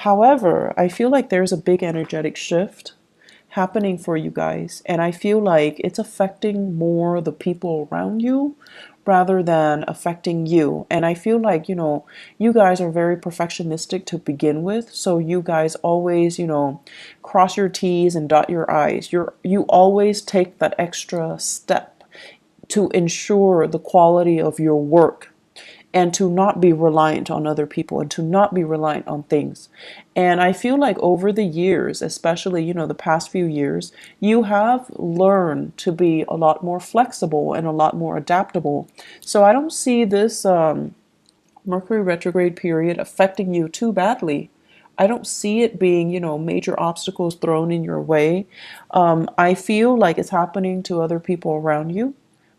However, I feel like there's a big energetic shift happening for you guys, and I feel like it's affecting more the people around you rather than affecting you. And I feel like, you guys are very perfectionistic to begin with, so you guys always, cross your T's and dot your I's. You always take that extra step to ensure the quality of your work, and to not be reliant on other people, and to not be reliant on things. And I feel like over the years, especially, the past few years, you have learned to be a lot more flexible and a lot more adaptable. So I don't see this Mercury retrograde period affecting you too badly. I don't see it being, major obstacles thrown in your way. I feel like it's happening to other people around you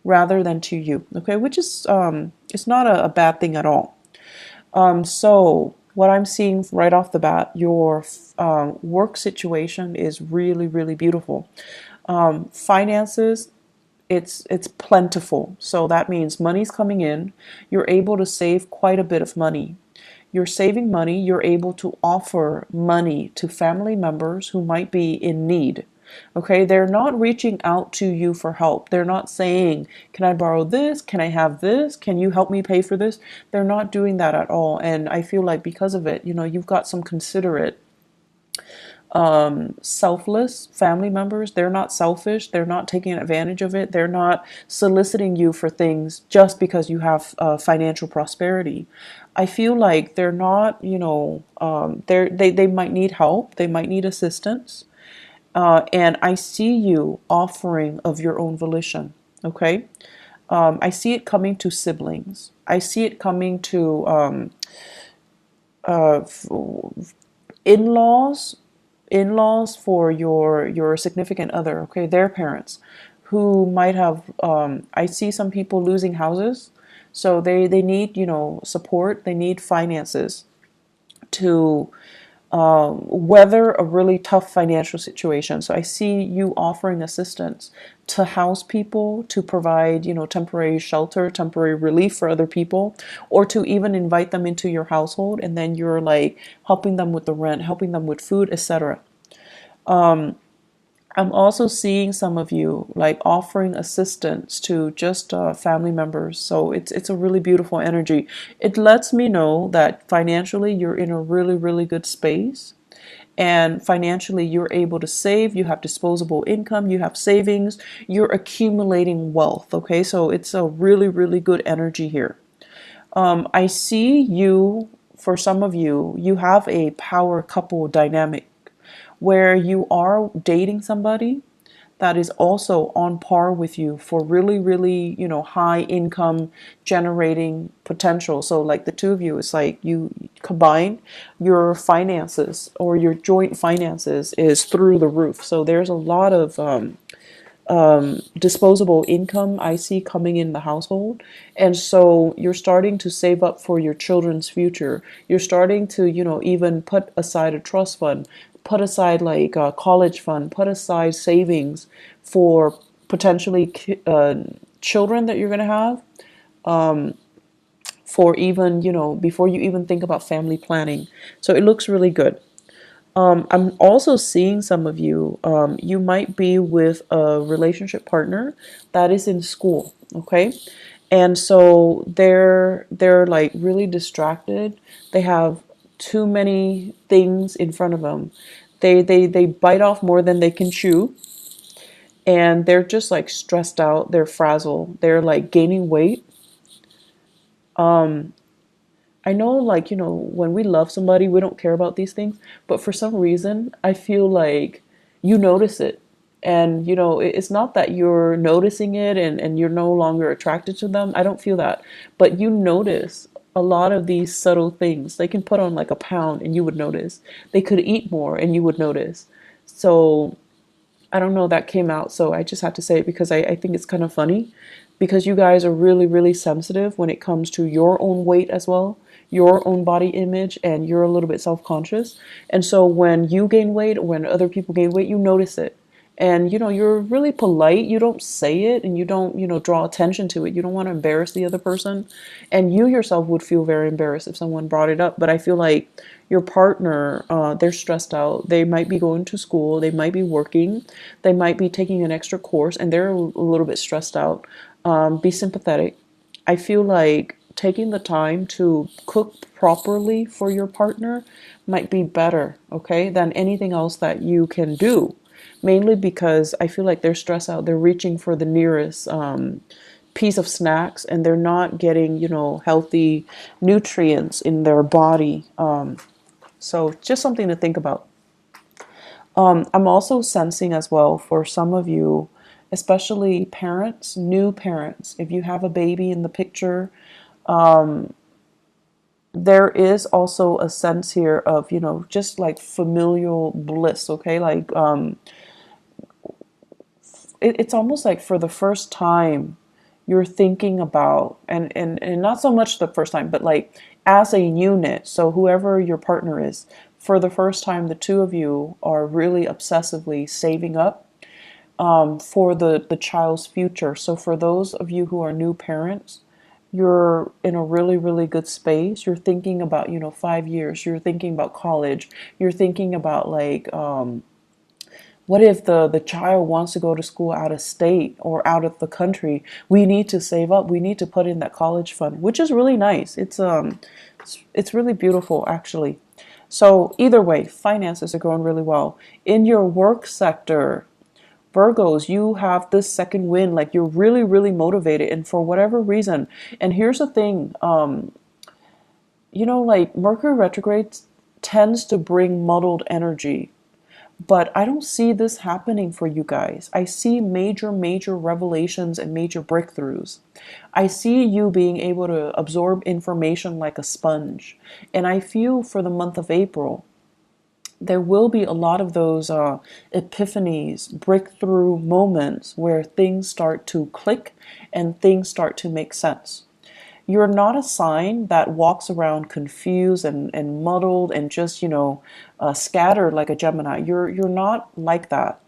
rather than to you, okay? Which is, it's not a bad thing at all. So what I'm seeing right off the bat, your work situation is really, really beautiful. Finances, it's plentiful. So that means money's coming in. You're able to save quite a bit of money. You're saving money. You're able to offer money to family members who might be in need. Okay, they're not reaching out to you for help. They're not saying, can I borrow this? Can I have this? Can you help me pay for this? They're not doing that at all. And I feel like because of it, you've got some considerate, selfless family members. They're not selfish. They're not taking advantage of it. They're not soliciting you for things just because you have financial prosperity. I feel like they're not, they might need help. They might need assistance. And I see you offering of your own volition, okay? I see it coming to siblings. I see it coming to uh, in-laws, in-laws for your significant other, okay? Their parents who might have, I see some people losing houses. So they need, support. They need finances to weather a really tough financial situation. So I see you offering assistance to house people, to provide, temporary shelter, temporary relief for other people, or to even invite them into your household, and then you're like helping them with the rent, helping them with food, etc. I'm also seeing some of you like offering assistance to just family members. So it's a really beautiful energy. It lets me know that financially you're in a really, really good space. And financially you're able to save, you have disposable income, you have savings, you're accumulating wealth. Okay, so it's a really, really good energy here. I see you, for some of you, you have a power couple dynamic where you are dating somebody that is also on par with you for really, really, high income generating potential. So like the two of you, it's like you combine your finances, or your joint finances is through the roof. So there's a lot of disposable income I see coming in the household. And so you're starting to save up for your children's future. You're starting to, even put aside a trust fund, put aside like a college fund, put aside savings for potentially children that you're going to have, for even, before you even think about family planning. So it looks really good. I'm also seeing some of you, you might be with a relationship partner that is in school, okay? And so they're like really distracted. They have too many things in front of them. They bite off more than they can chew, and they're just like stressed out. They're frazzled. They're like gaining weight. I know, like, when we love somebody, we don't care about these things, but for some reason, I feel like you notice it. And, it's not that you're noticing it and you're no longer attracted to them. I don't feel that. But you notice a lot of these subtle things. They can put on like a pound and you would notice. They could eat more and you would notice. So I don't know, that came out. So I just had to say it because I think it's kind of funny, because you guys are really, really sensitive when it comes to your own weight as well, your own body image, and you're a little bit self-conscious. And so when you gain weight, when other people gain weight, you notice it. And you're really polite. You don't say it, and you don't draw attention to it. You don't want to embarrass the other person, and you yourself would feel very embarrassed if someone brought it up. But I feel like your partner, they're stressed out. They might be going to school, they might be working, they might be taking an extra course, and they're a little bit stressed out. Be sympathetic. I feel like taking the time to cook properly for your partner might be better, okay, than anything else that you can do. Mainly because I feel like they're stressed out. They're reaching for the nearest piece of snacks, and they're not getting, healthy nutrients in their body. So just something to think about. I'm also sensing as well for some of you, especially parents, new parents, if you have a baby in the picture, there is also a sense here of, just like familial bliss, okay? Like, it's almost like for the first time you're thinking about, and not so much the first time, but like as a unit, so whoever your partner is, for the first time the two of you are really obsessively saving up for the child's future. So for those of you who are new parents, you're in a really, really good space. You're thinking about, 5 years. You're thinking about college. You're thinking about like, what if the child wants to go to school out of state or out of the country? We need to save up. We need to put in that college fund, which is really nice. It's really beautiful, actually. So either way, finances are going really well. In your work sector, Virgos, you have this second wind, like you're really, really motivated, and for whatever reason. And here's the thing, like Mercury retrograde tends to bring muddled energy, but I don't see this happening for you guys. I see major, major revelations and major breakthroughs. I see you being able to absorb information like a sponge. And I feel for the month of April, there will be a lot of those epiphanies, breakthrough moments where things start to click and things start to make sense. You're not a sign that walks around confused and muddled and just, scattered like a Gemini. You're not like that.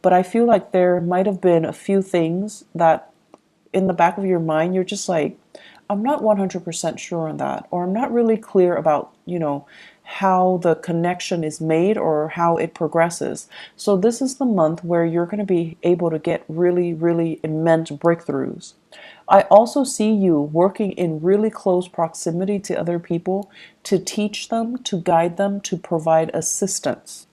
But I feel like there might have been a few things that in the back of your mind, you're just like, I'm not 100% sure on that, or I'm not really clear about, how the connection is made or how it progresses. So this is the month where you're going to be able to get really, really immense breakthroughs. I also see you working in really close proximity to other people to teach them, to guide them, to provide assistance.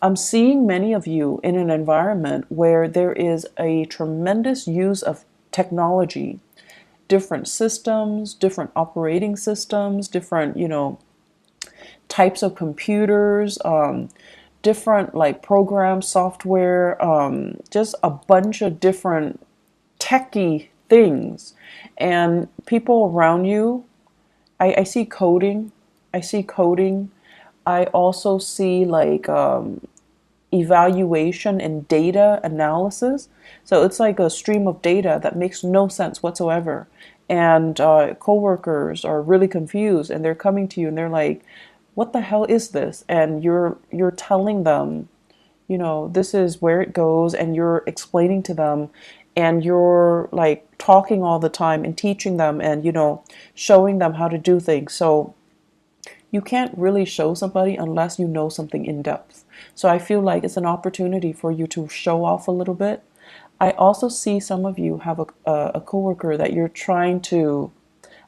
I'm seeing many of you in an environment where there is a tremendous use of technology, different systems, different operating systems, different, types of computers, different like programs, software, just a bunch of different techie things. And people around you, I see coding. I see coding. I also see like evaluation and data analysis. So it's like a stream of data that makes no sense whatsoever. And coworkers are really confused, and they're coming to you and they're like, what the hell is this? And you're telling them, this is where it goes, and you're explaining to them, and you're like talking all the time and teaching them and, showing them how to do things. So you can't really show somebody unless you know something in depth. So I feel like it's an opportunity for you to show off a little bit. I also see some of you have a coworker that you're trying to,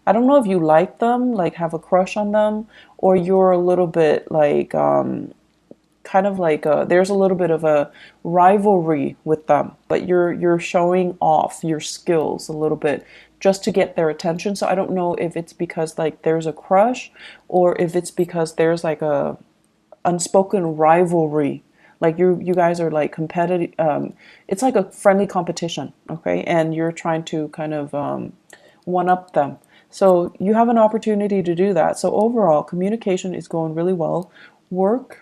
I don't know if you like them, like have a crush on them, or you're a little bit like, kind of like there's a little bit of a rivalry with them, but you're showing off your skills a little bit just to get their attention. So I don't know if it's because like there's a crush, or if it's because there's like a unspoken rivalry. Like you guys are like competitive. It's like a friendly competition, okay? And you're trying to kind of one up them. So you have an opportunity to do that. So overall, communication is going really well. Work,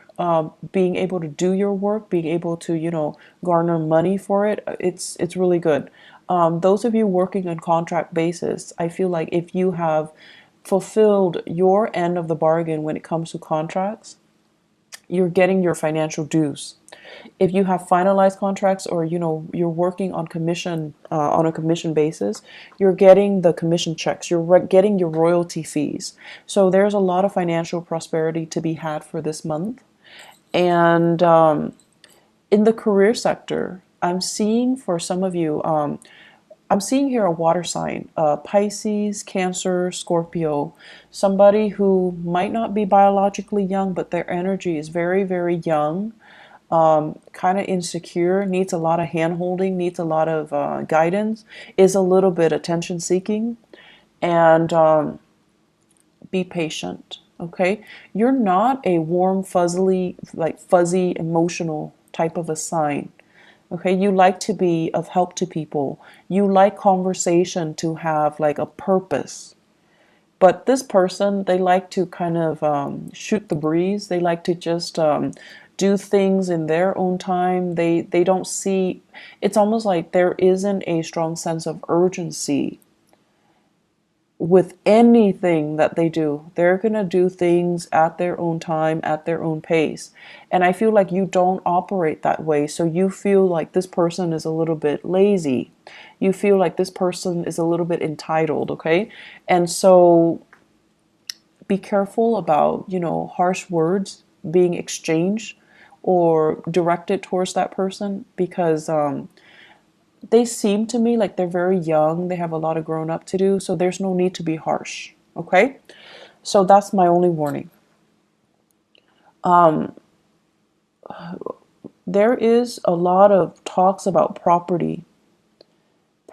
being able to do your work, being able to, garner money for it, it's really good. Those of you working on contract basis, I feel like if you have fulfilled your end of the bargain when it comes to contracts, You're getting your financial dues. If you have finalized contracts, or you're working on commission, on a commission basis, you're getting the commission checks, you're getting your royalty fees. So there's a lot of financial prosperity to be had for this month. And in the career sector, I'm seeing for some of you, I'm seeing here a water sign, Pisces, Cancer, Scorpio, somebody who might not be biologically young, but their energy is very, very young, kind of insecure, needs a lot of hand holding, needs a lot of guidance, is a little bit attention seeking, and be patient. Okay, you're not a warm, fuzzy, emotional type of a sign. Okay, you like to be of help to people. You like conversation to have like a purpose. But this person, they like to kind of shoot the breeze. They like to just do things in their own time. They don't see, it's almost like there isn't a strong sense of urgency with anything that they do. They're going to do things at their own time, at their own pace. And I feel like you don't operate that way. So you feel like this person is a little bit lazy. You feel like this person is a little bit entitled, okay? And so be careful about, harsh words being exchanged or directed towards that person, because they seem to me like they're very young. They have a lot of grown up to do. So there's no need to be harsh. Okay. So that's my only warning. There is a lot of talks about property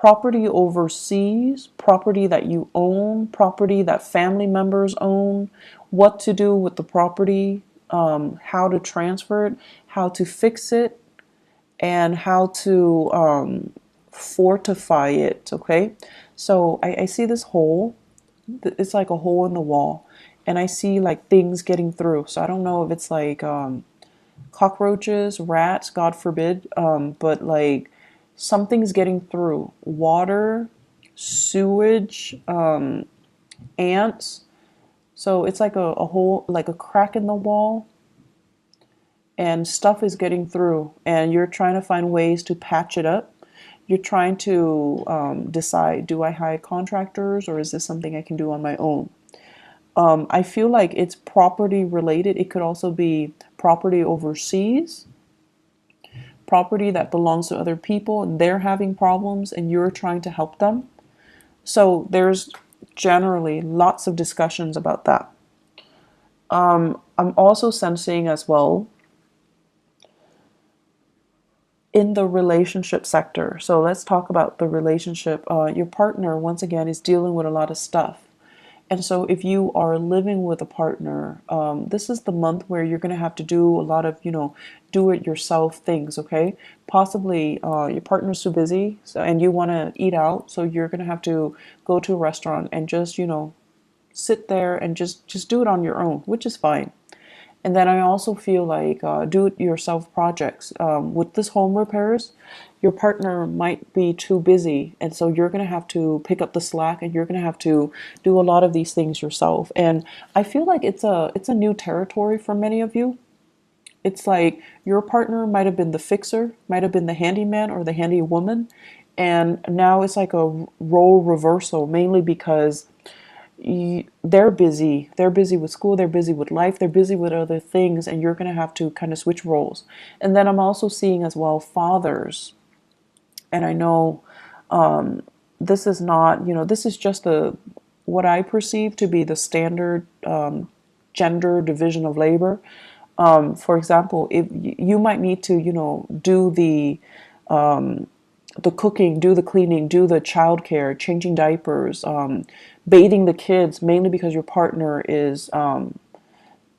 overseas, property that you own, property that family members own, what to do with the property, how to transfer it, how to fix it, and how to fortify it. Okay, so I see this hole. It's like a hole in the wall, and I see like things getting through. So I don't know if it's like cockroaches, rats, God forbid, but like something's getting through. Water, sewage, ants. So it's like a hole, like a crack in the wall, and stuff is getting through, and you're trying to find ways to patch it up. You're trying to decide, do I hire contractors, or is this something I can do on my own? I feel like it's property related. It could also be property overseas, property that belongs to other people, and they're having problems and you're trying to help them. So there's generally lots of discussions about that. I'm also sensing as well in the relationship sector. So let's talk about the relationship. Your partner, once again, is dealing with a lot of stuff. And so if you are living with a partner, this is the month where you're going to have to do a lot of, do-it-yourself things, okay? Possibly your partner's too busy, and you want to eat out, so you're going to have to go to a restaurant and just, sit there and just do it on your own, which is fine. And then I also feel like do-it-yourself projects. With this home repairs, your partner might be too busy, and so you're going to have to pick up the slack, and you're going to have to do a lot of these things yourself. And I feel like it's a new territory for many of you. It's like your partner might have been the fixer, might have been the handyman or the handy woman, and now it's like a role reversal, mainly because they're busy. They're busy with school, they're busy with life, they're busy with other things, and you're going to have to kind of switch roles. And then I'm also seeing as well fathers. And I know this is not, this is just what I perceive to be the standard gender division of labor. For example, if you might need to, do the cooking, do the cleaning, do the childcare, changing diapers, bathing the kids, mainly because your partner is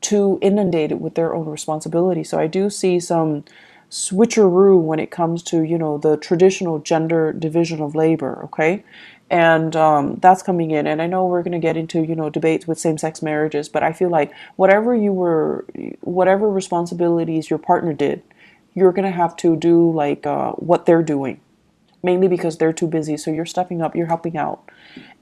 too inundated with their own responsibility. So I do see some switcheroo when it comes to, the traditional gender division of labor, okay? And that's coming in. And I know we're going to get into, debates with same-sex marriages, but I feel like whatever responsibilities your partner did, you're going to have to do like what they're doing, mainly because they're too busy. So you're stepping up, you're helping out.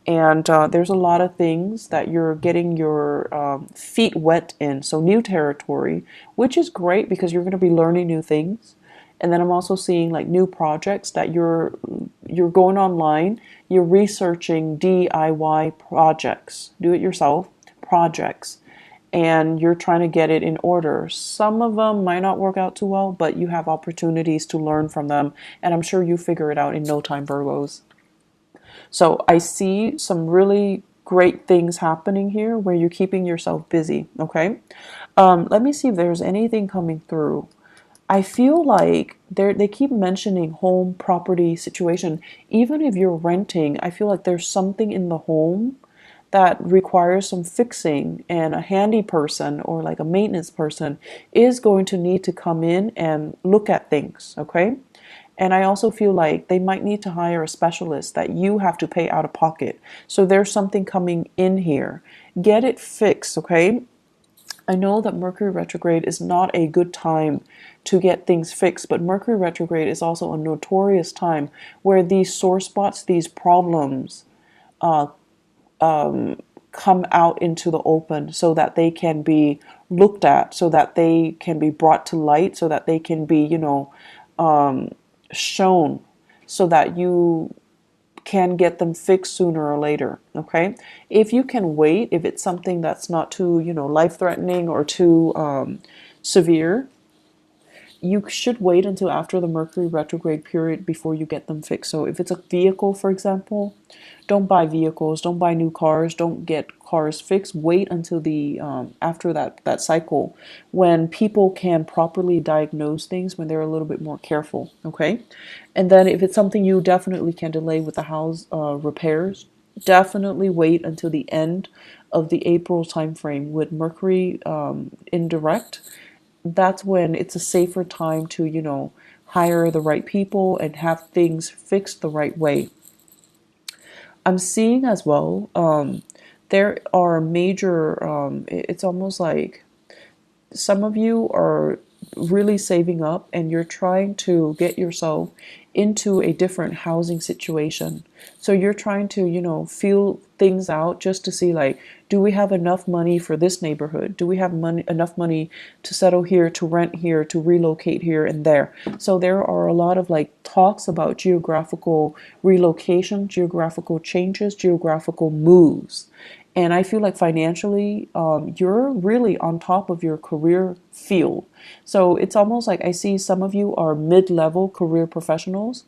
And there's a lot of things that you're getting your feet wet in. So new territory, which is great because you're going to be learning new things. And then I'm also seeing like new projects that you're going online, you're researching DIY projects, do it yourself projects, and you're trying to get it in order. Some of them might not work out too well, but you have opportunities to learn from them, and I'm sure you figure it out in no time, Virgos. So I see some really great things happening here where you're keeping yourself busy, okay? Let me see if there's anything coming through. I feel like they keep mentioning home property situation. Even if you're renting, I feel like there's something in the home that requires some fixing, and a handy person or like a maintenance person is going to need to come in and look at things, okay? And I also feel like they might need to hire a specialist that you have to pay out of pocket. So there's something coming in here. Get it fixed, okay? I know that Mercury retrograde is not a good time to get things fixed, but Mercury retrograde is also a notorious time where these sore spots, these problems, come out into the open so that they can be looked at, so that they can be brought to light, so that they can be, shown, so that you can get them fixed sooner or later, okay? If you can wait, if it's something that's not too, life-threatening or too severe, you should wait until after the Mercury retrograde period before you get them fixed. So if it's a vehicle, for example, don't buy vehicles, don't buy new cars, don't get cars fixed. Wait until the after that cycle when people can properly diagnose things, when they're a little bit more careful, okay? And then if it's something you definitely can delay with the house repairs, definitely wait until the end of the April time frame with Mercury indirect. That's when it's a safer time to, hire the right people and have things fixed the right way. I'm seeing as well, there are major, it's almost like some of you are really saving up and you're trying to get yourself into a different housing situation. So you're trying to, feel things out just to see like, do we have enough money for this neighborhood? Do we have enough money to settle here, to rent here, to relocate here and there? So there are a lot of like talks about geographical relocation, geographical changes, geographical moves. And I feel like financially, you're really on top of your career field. So it's almost like I see some of you are mid-level career professionals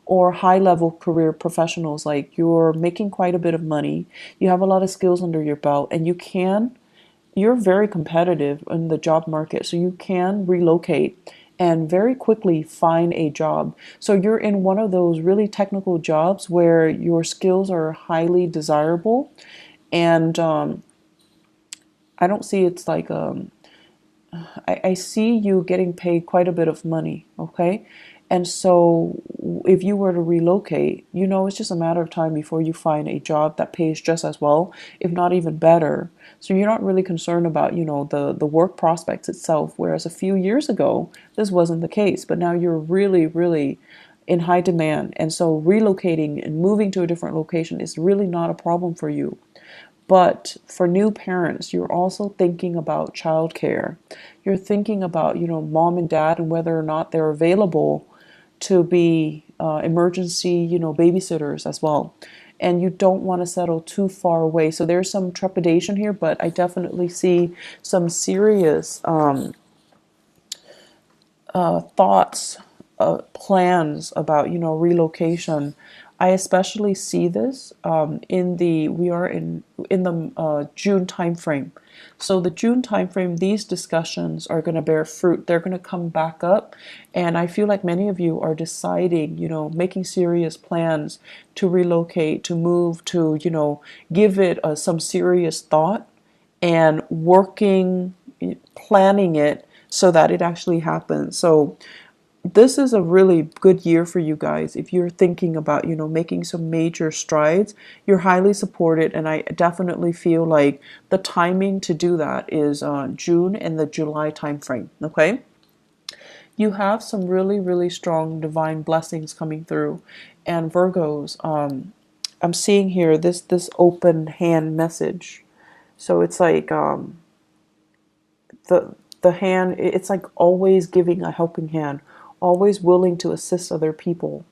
or high-level career professionals. Like you're making quite a bit of money, you have a lot of skills under your belt, and you're very competitive in the job market. So you can relocate and very quickly find a job. So you're in one of those really technical jobs where your skills are highly desirable. And I don't see it's like I see you getting paid quite a bit of money, okay? And so if you were to relocate, it's just a matter of time before you find a job that pays just as well, if not even better. So you're not really concerned about, the work prospects itself, whereas a few years ago, this wasn't the case. But now you're really, really in high demand. And so relocating and moving to a different location is really not a problem for you. But for new parents, you're also thinking about childcare. You're thinking about, mom and dad and whether or not they're available to be emergency, babysitters as well. And you don't want to settle too far away. So there's some trepidation here, but I definitely see some serious thoughts, plans about, relocation. I especially see this we are in the June timeframe. So the June timeframe, these discussions are going to bear fruit. They're going to come back up, and I feel like many of you are deciding, making serious plans to relocate, to move, to give it some serious thought and working, planning it so that it actually happens. So this is a really good year for you guys. If you're thinking about, making some major strides, you're highly supported. And I definitely feel like the timing to do that is June and the July timeframe. Okay. You have some really, really strong divine blessings coming through. And Virgos, I'm seeing here this open hand message. So it's like the hand, it's like always giving a helping hand, always willing to assist other people.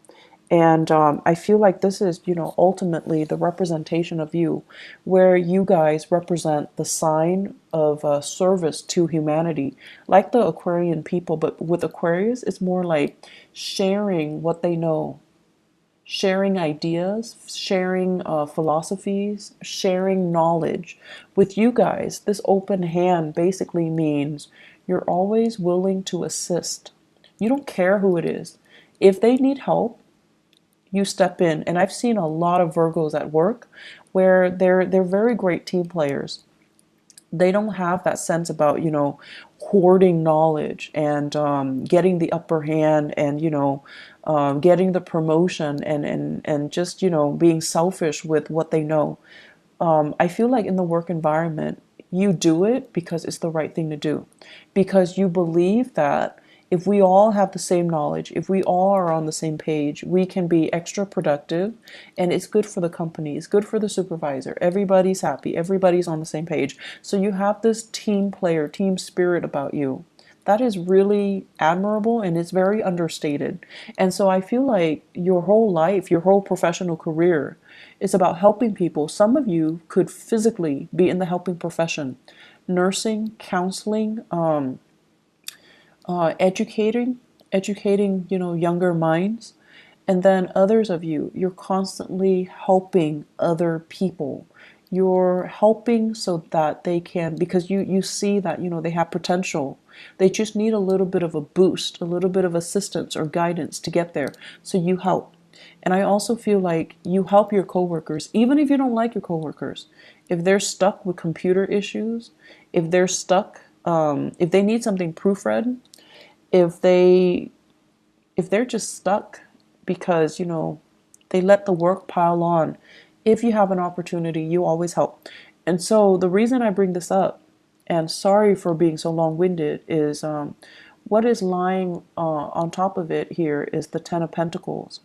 And I feel like this is, ultimately the representation of you, where you guys represent the sign of service to humanity, like the Aquarian people. But with Aquarius, it's more like sharing what they know, sharing ideas, sharing philosophies, sharing knowledge. With you guys, this open hand basically means you're always willing to assist. You don't care who it is. If they need help, you step in. And I've seen a lot of Virgos at work where they're very great team players. They don't have that sense about, hoarding knowledge and getting the upper hand and, getting the promotion and just, being selfish with what they know. I feel like in the work environment, you do it because it's the right thing to do. Because you believe that if we all have the same knowledge, if we all are on the same page, we can be extra productive, and it's good for the company, it's good for the supervisor. Everybody's happy, everybody's on the same page. So you have this team player, team spirit about you. That is really admirable, and it's very understated. And so I feel like your whole life, your whole professional career is about helping people. Some of you could physically be in the helping profession, nursing, counseling, educating, younger minds. And then others of you, you're constantly helping other people. You're helping so that they can, because you see that, they have potential. They just need a little bit of a boost, a little bit of assistance or guidance to get there. So you help. And I also feel like you help your coworkers, even if you don't like your coworkers. If they're stuck with computer issues, if they're stuck, if they need something proofread, if they're just stuck because they let the work pile on, if you have an opportunity, you always help. And so the reason I bring this up, and sorry for being so long-winded, is what is lying on top of it here is the Ten of Pentacles,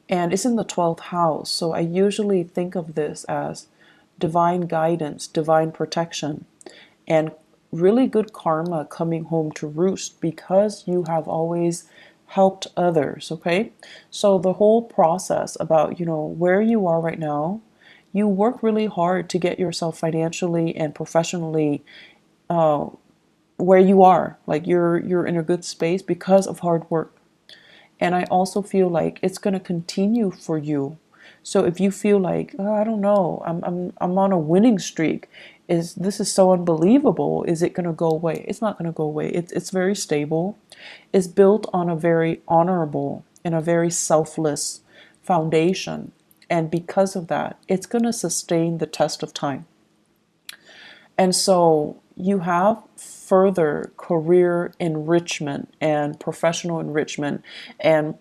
and it's in the 12th house. So I usually think of this as divine guidance, divine protection, and really good karma coming home to roost because you have always helped others. Okay, so the whole process about where you are right now, you work really hard to get yourself financially and professionally where you are. Like you're in a good space because of hard work. And I also feel like it's going to continue for you. So if you feel like, oh, I don't know, I'm on a winning streak, this is so unbelievable, is it going to go away? It's not going to go away. It's very stable. It's built on a very honorable and a very selfless foundation. And because of that, it's going to sustain the test of time. And so you have further career enrichment and professional enrichment and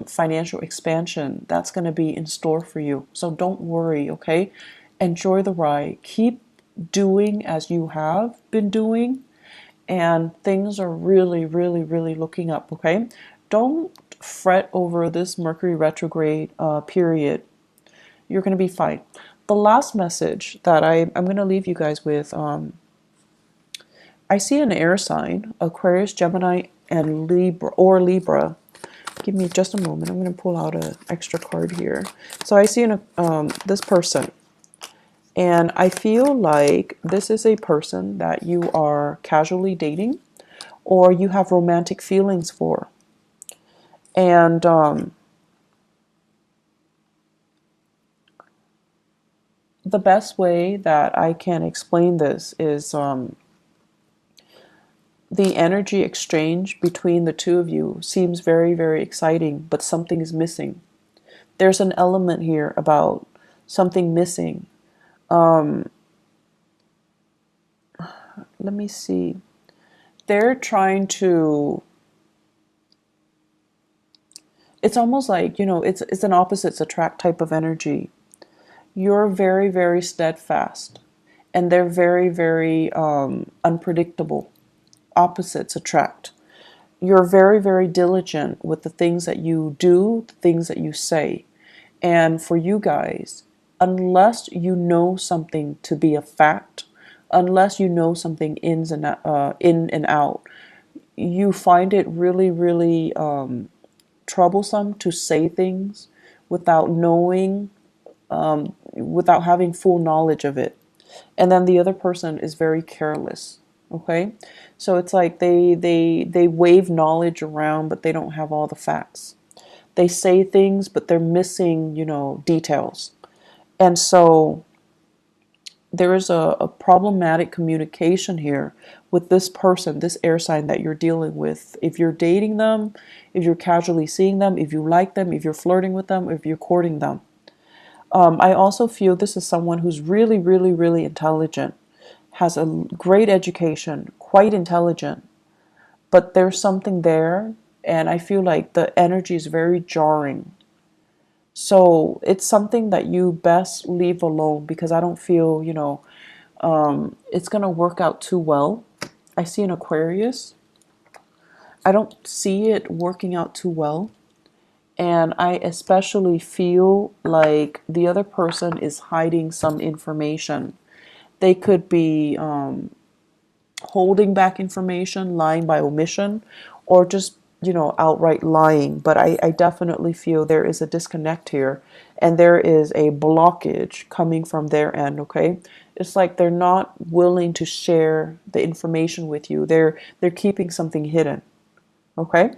financial expansion that's going to be in store for you. So don't worry, okay? Enjoy the ride. Keep doing as you have been doing, and things are really, really, really looking up, okay? Don't fret over this Mercury retrograde period. You're going to be fine. The last message that I'm going to leave you guys with, I see an air sign, Aquarius, Gemini, and Libra. Give me just a moment. I'm going to pull out an extra card here. So I see this person, and I feel like this is a person that you are casually dating or you have romantic feelings for. And the best way that I can explain this is the energy exchange between the two of you seems very, very exciting, but something is missing. There's an element here about something missing. Let me see. They're trying to, it's almost like, it's an opposites attract type of energy. You're very, very steadfast, and they're very, very unpredictable. Opposites attract. You're very, very diligent with the things that you do, the things that you say. And for you guys, unless you know something to be a fact, unless you know something in and out, you find it really, really troublesome to say things without knowing, without having full knowledge of it. And then the other person is very careless. Okay, so it's like they wave knowledge around, but they don't have all the facts. They say things, but they're missing, details. And so there is a problematic communication here with this person, this air sign that you're dealing with. If you're dating them, if you're casually seeing them, if you like them, if you're flirting with them, if you're courting them. I also feel this is someone who's really, really, really intelligent, has a great education, quite intelligent, but there's something there, and I feel like the energy is very jarring. So it's something that you best leave alone because I don't feel, it's going to work out too well. I see an Aquarius. I don't see it working out too well. And I especially feel like the other person is hiding some information. They could be holding back information, lying by omission, or just, outright lying. But I definitely feel there is a disconnect here and there is a blockage coming from their end, okay? It's like they're not willing to share the information with you. They're keeping something hidden, okay?